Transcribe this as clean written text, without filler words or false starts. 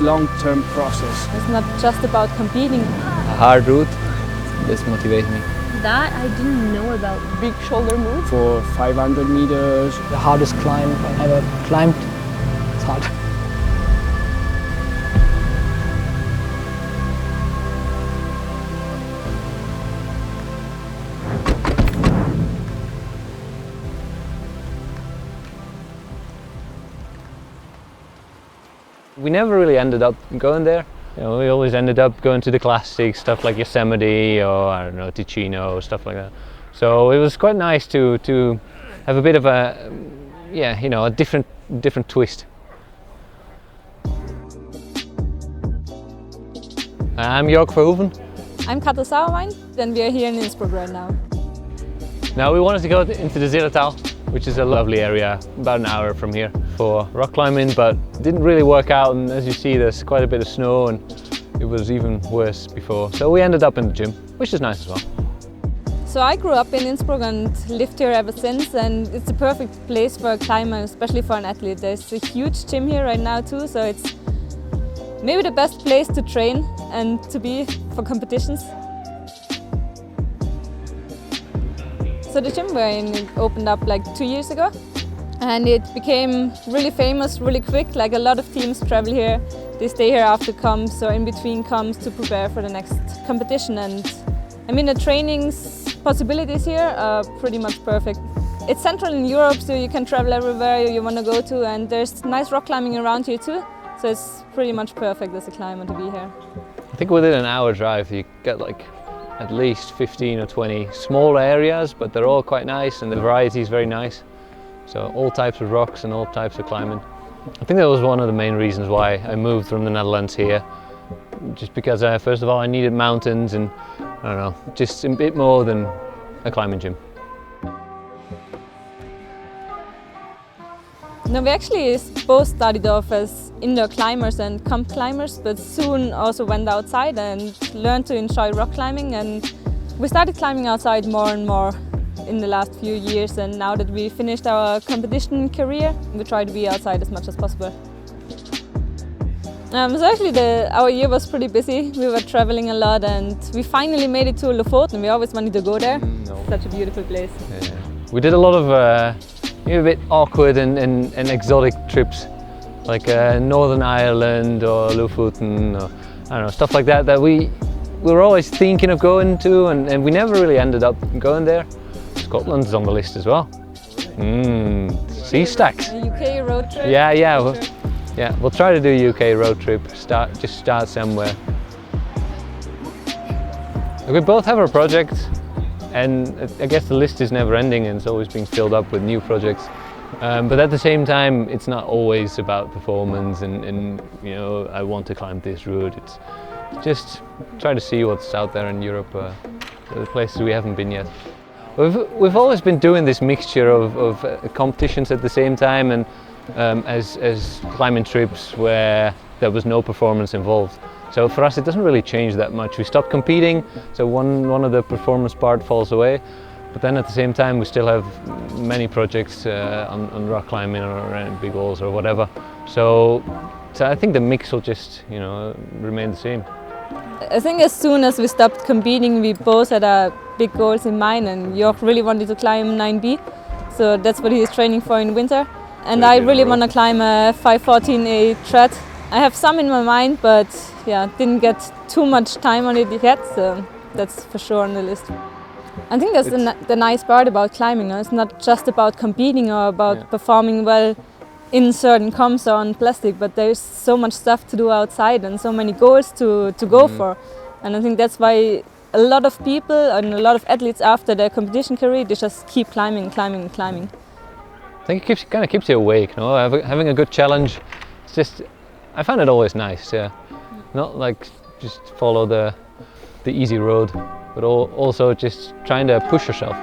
long-term process. It's not just about competing. A hard route, this motivates me. That I didn't know about. Big shoulder move. For 500 meters. The hardest climb I ever climbed. It's hard. We never really ended up going there. You know, we always ended up going to the classic stuff like Yosemite or I don't know, Ticino, stuff like that. So it was quite nice to have a bit of a, yeah, you know, a different twist. I'm Jorg Verhoeven. I'm Katha Saurwein, and we are here in Innsbruck right now. Now we wanted to go into the Zillertal, which is a lovely area, about an hour from here, for rock climbing, but it didn't really work out, and as you see there's quite a bit of snow and it was even worse before. So we ended up in the gym, which is nice as well. So I grew up in Innsbruck and lived here ever since, and it's a perfect place for a climber, especially for an athlete. There's a huge gym here right now too, so it's maybe the best place to train and to be for competitions. So the gym we're in, it opened up like 2 years ago, and it became really famous really quick. Like a lot of teams travel here, they stay here after comps or in between comps to prepare for the next competition. And I mean, the training's possibilities here are pretty much perfect. It's central in Europe, so you can travel everywhere you want to go to, and there's nice rock climbing around here too. So it's pretty much perfect as a climber to be here. I think within an hour drive you get like at least 15 or 20 small areas, but they're all quite nice and the variety is very nice. So all types of rocks and all types of climbing. I think that was one of the main reasons why I moved from the Netherlands here. Just because first of all I needed mountains and I don't know, just a bit more than a climbing gym. No, we actually both started off as indoor climbers and comp climbers, but soon also went outside and learned to enjoy rock climbing. And we started climbing outside more and more in the last few years, and now that we finished our competition career, we try to be outside as much as possible. So actually our year was pretty busy. We were traveling a lot and we finally made it to Lofoten. We always wanted to go there. Such a beautiful place. Yeah. We did a lot of a bit awkward and exotic trips, like Northern Ireland or Lofoten, or I don't know, stuff like that we were always thinking of going to, and we never really ended up going there. Scotland's on the list as well. Sea stacks. A UK road trip. Yeah, we'll try to do a UK road trip. Just start somewhere. We both have our projects. And I guess the list is never ending and it's always being filled up with new projects. But at the same time, it's not always about performance and you know, I want to climb this route. It's just try to see what's out there in Europe, the places we haven't been yet. We've always been doing this mixture of competitions at the same time and as climbing trips where there was no performance involved. So for us it doesn't really change that much. We stopped competing, so one of the performance part falls away, but then at the same time we still have many projects on rock climbing or big walls or whatever. So I think the mix will just, you know, remain the same. I think as soon as we stopped competing, we both had our big goals in mind, and Jorg really wanted to climb 9B, so that's what he's training for in winter. And I really want to climb a 514A trad. I have some in my mind, but yeah, didn't get too much time on it yet, so that's for sure on the list. I think that's the nice part about climbing. No? It's not just about competing or about performing well in certain comps or on plastic, but there's so much stuff to do outside and so many goals to go for. And I think that's why a lot of people and a lot of athletes after their competition career, they just keep climbing. I think it kind of keeps you awake, no? Having a good challenge. It's just, I find it always nice, yeah. Not like just follow the easy road, but also just trying to push yourself.